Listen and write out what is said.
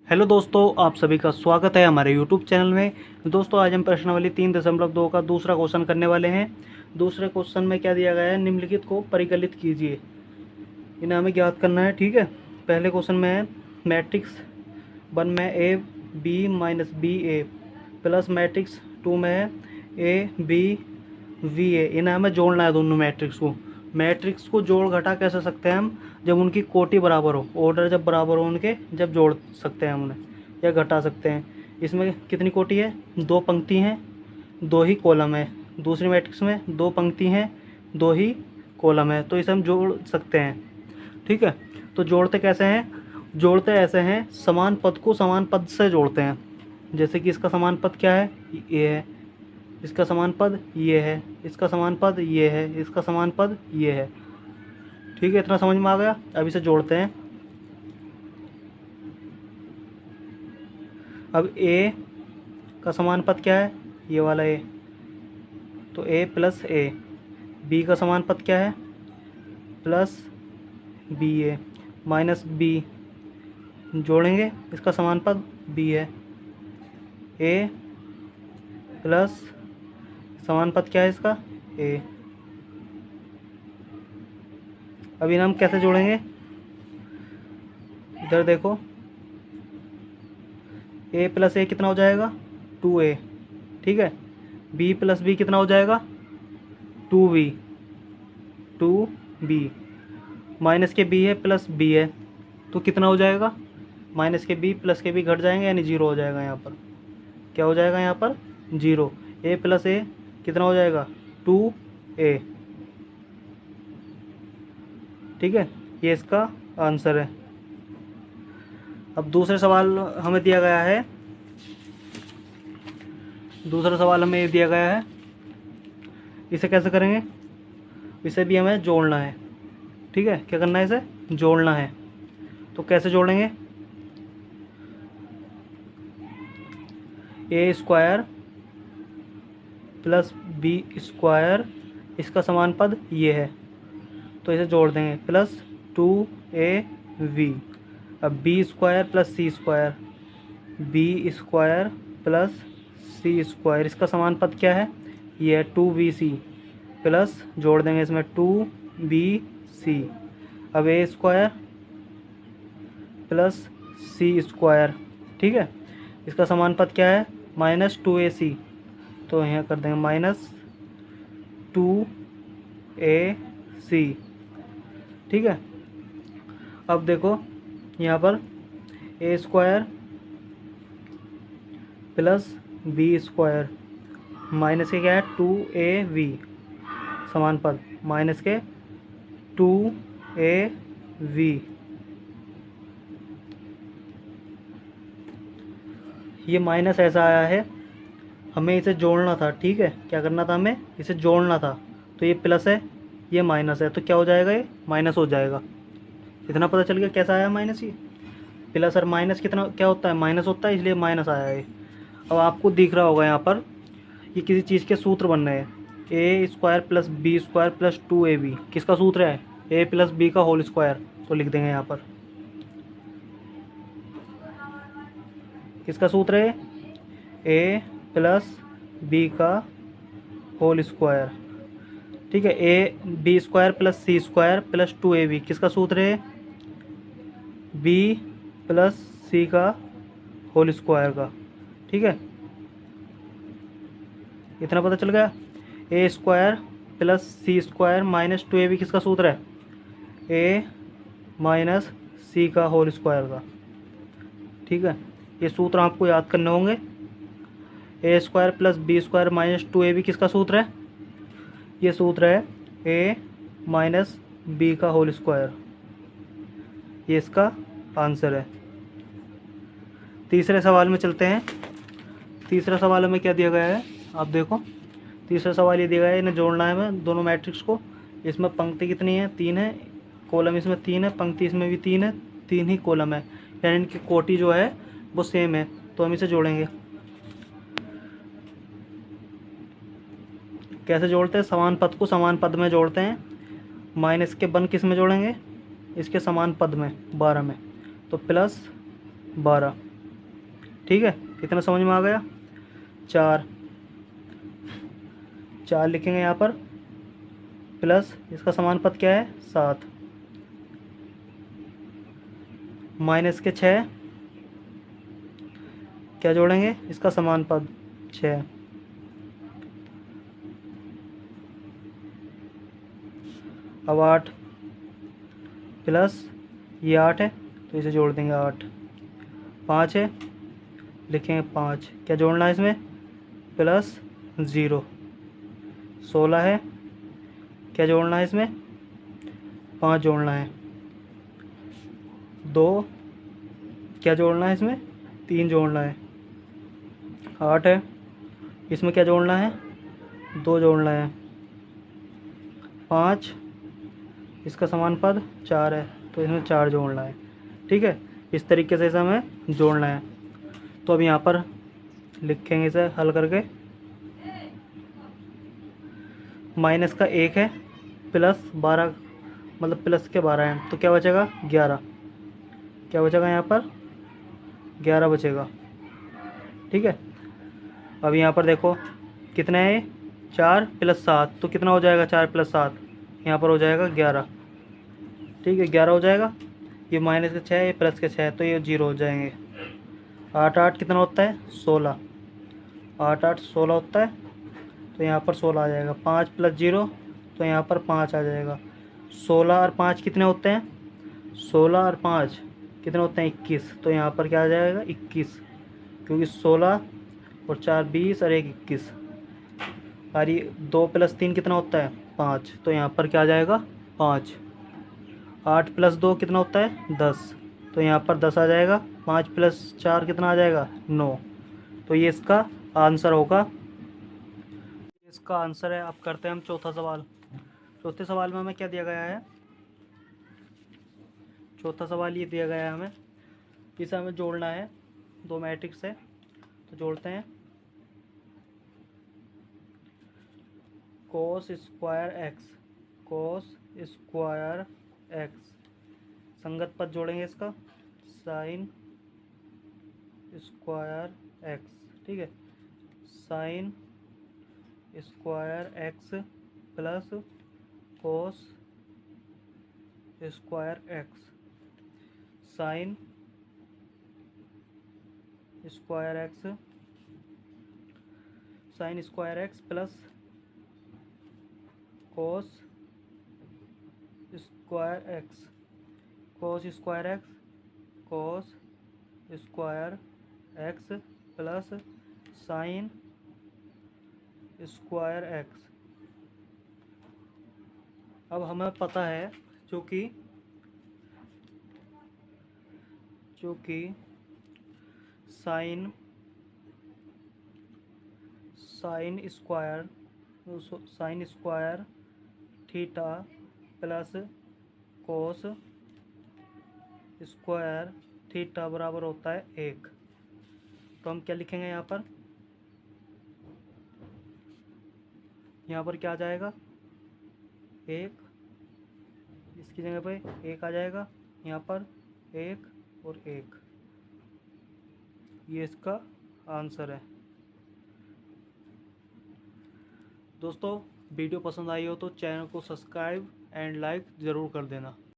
Hello दोस्तों, आप सभी का स्वागत है हमारे यूट्यूब चैनल में। दोस्तों, आज हम प्रश्नावली 3.2 का दूसरा क्वेश्चन करने वाले हैं। दूसरे क्वेश्चन में क्या दिया गया है, निम्नलिखित को परिकलित कीजिए। इन्हें हमें ज्ञात करना है, ठीक है। पहले क्वेश्चन में है मैट्रिक्स 1 में A B minus B A plus matrix 2 में है ए बी वी ए। इन्हें हमें जोड़ना है, दोनों मैट्रिक्स को। मैट्रिक्स को जोड़ घटा कैसे सकते हैं हम, जब उनकी कोटि बराबर हो, ऑर्डर जब बराबर हो उनके, जब जोड़ सकते हैं हम उन्हें या घटा सकते हैं। इसमें कितनी कोटि है, 2 पंक्ति हैं, 2 ही कॉलम है। दूसरी मैट्रिक्स में 2 पंक्ति हैं, 2 ही कॉलम है, तो इसे हम जोड़ सकते हैं, ठीक है। तो जोड़ते कैसे हैं, जोड़ते ऐसे हैं, समान पद को समान पद से जोड़ते हैं। जैसे कि इसका समान पद क्या है, ये है, इसका समान पद ये है, इसका समान पद ये है, इसका समान पद ये है, ठीक है। इतना समझ में आ गया। अब इसे जोड़ते हैं। अब ए का समान पद क्या है, ये वाला ए, तो ए प्लस ए। बी का समान पद क्या है, प्लस बी ए माइनस बी, जोड़ेंगे, इसका समान पद बी है। ए प्लस समान पद क्या है इसका, ए। अब इन्हें हम कैसे जोड़ेंगे, इधर देखो, ए प्लस ए कितना हो जाएगा, 2a, ठीक है। बी प्लस बी कितना हो जाएगा, 2b, 2b माइनस के बी है प्लस बी है, तो कितना हो जाएगा, माइनस के बी प्लस के बी घट जाएंगे, यानी 0 हो जाएगा। यहाँ पर क्या हो जाएगा, यहाँ पर 0। ए प्लस ए कितना हो जाएगा, 2a, ठीक है। ये इसका आंसर है। अब दूसरे सवाल हमें दिया गया है, दूसरा सवाल हमें ये दिया गया है, इसे कैसे करेंगे, इसे भी हमें जोड़ना है, ठीक है। क्या करना है, इसे जोड़ना है। तो कैसे जोड़ेंगे, ए स्क्वायर प्लस बी स्क्वायर, इसका समान पद ये है, तो इसे जोड़ देंगे, प्लस 2ab। अब B square plus C square, B square plus C square, इसका समान पद क्या है, ये है 2bc, प्लस जोड़ देंगे इसमें 2bc। अब ए स्क्वायर प्लस सी स्क्वायर, ठीक है, इसका समान पद क्या है, माइनस 2ac, तो यहाँ कर देंगे माइनस 2ac, ठीक है। अब देखो यहाँ पर A square plus B square, minus के क्या है, 2ab, समान पद माइनस के 2ab। ये माइनस ऐसा आया है, हमें इसे जोड़ना था, ठीक है। क्या करना था, हमें इसे जोड़ना था। तो ये प्लस है, ये माइनस है, तो क्या हो जाएगा, ये माइनस हो जाएगा। इतना पता चल गया कैसा आया माइनस। ये प्लस और माइनस कितना क्या होता है, माइनस होता है, इसलिए माइनस आया है। अब आपको दिख रहा होगा यहाँ पर, ये किसी चीज़ के सूत्र बन रहे हैं। A square plus B square plus 2ab, किसका सूत्र है, ए प्लस बी का होल स्क्वायर। तो लिख देंगे यहाँ पर, किसका सूत्र है, ए प्लस बी का होल स्क्वायर, ठीक है। A B square plus C square plus 2ab, किसका सूत्र है, बी प्लस सी का होल स्क्वायर का, ठीक है। इतना पता चल गया। ए square plus C square minus 2ab, किसका सूत्र है, ए माइनस सी का होल स्क्वायर का, ठीक है। ये सूत्र आपको याद करने होंगे। A square plus B square minus 2ab किसका सूत्र है, ये सूत्र है ए माइनस बी का होल स्क्वायर, ये इसका आंसर है। तीसरे सवाल में चलते हैं। तीसरा सवाल हमें क्या दिया गया है, आप देखो। तीसरा सवाल ये दिया गया है, इन्हें जोड़ना है हमें, दोनों मैट्रिक्स को। इसमें पंक्ति कितनी है, 3 है, कॉलम इसमें 3 है, पंक्ति इसमें भी 3 है, 3 ही कॉलम है, यानी इनकी कोटि जो है वो सेम है। तो हम इसे जोड़ेंगे। कैसे जोड़ते हैं, समान पद को समान पद में जोड़ते हैं। माइनस के 1 किस में जोड़ेंगे, इसके समान पद में 12 में, तो प्लस 12 ठीक है, कितना समझ में आ गया? 4 4 लिखेंगे यहाँ पर, प्लस इसका समान पद क्या है 7, माइनस के 6, क्या जोड़ेंगे इसका समान पद 6, अब 8 प्लस ये 8 है तो इसे जोड़ देंगे 8, 5 है लिखेंगे 5, क्या जोड़ना है इसमें प्लस 0, 16 है, क्या जोड़ना है इसमें 5 जोड़ना है, 2 क्या जोड़ना है इसमें 3 जोड़ना है, 8 है इसमें क्या जोड़ना है 2 जोड़ना है, 5 इसका समान पद 4 है तो इसमें 4 जोड़ना है। ठीक है, इस तरीके से इसे हमें जोड़ना है। तो अब यहाँ पर लिखेंगे इसे हल करके, माइनस का 1 है प्लस 12, मतलब प्लस के 12 हैं तो क्या बचेगा 11, क्या बचेगा यहाँ पर 11 बचेगा। ठीक है, अब यहाँ पर देखो कितना है 4 प्लस 7 तो कितना हो जाएगा 4 प्लस 7, यहाँ पर हो जाएगा 11। ठीक है, 11 हो जाएगा, ये माइनस के 6 ये प्लस के 6 तो ये 0 हो जाएंगे। 8 8 कितना होता है 16, 8 8 16 होता है तो यहाँ पर 16 आ जाएगा, 5 प्लस 0 तो यहाँ पर 5 आ जाएगा। 16 और 5 कितने होते हैं 16 और 5 कितने होते हैं 21 तो यहाँ पर क्या आ जाएगा 21, क्योंकि 16 और 4 20 और 1 21, और ये 2 प्लस 3 कितना होता है 5 तो यहाँ पर क्या आ जाएगा 5। 8 प्लस 2 कितना होता है 10 तो यहाँ पर 10 आ जाएगा। 5 प्लस 4 कितना आ जाएगा 9, तो ये इसका आंसर होगा। इसका आंसर है। अब करते हैं हम चौथा सवाल। चौथे सवाल में हमें क्या दिया गया है, चौथा सवाल ये दिया गया है हमें, इसे हमें जोड़ना है, दो मैट्रिक्स है तो जोड़ते हैं। Cos square x, cos square x, संगत पद जोड़ेंगे इसका, साइन स्क्वायर एक्स। ठीक है, sine square x plus cos square x, sine square x, sine square x plus cos square x, cos square x, cos square x plus sine square x. अब हमें पता है चूँकि sine sine square theta plus cos square theta बराबर होता है 1। तो हम क्या लिखेंगे यहाँ पर क्या आ जाएगा 1, इसकी जगह पे 1 आ जाएगा, यहाँ पर 1 और 1, ये इसका आंसर है। दोस्तों वीडियो पसंद आई हो तो चैनल को सब्सक्राइब एंड लाइक ज़रूर कर देना।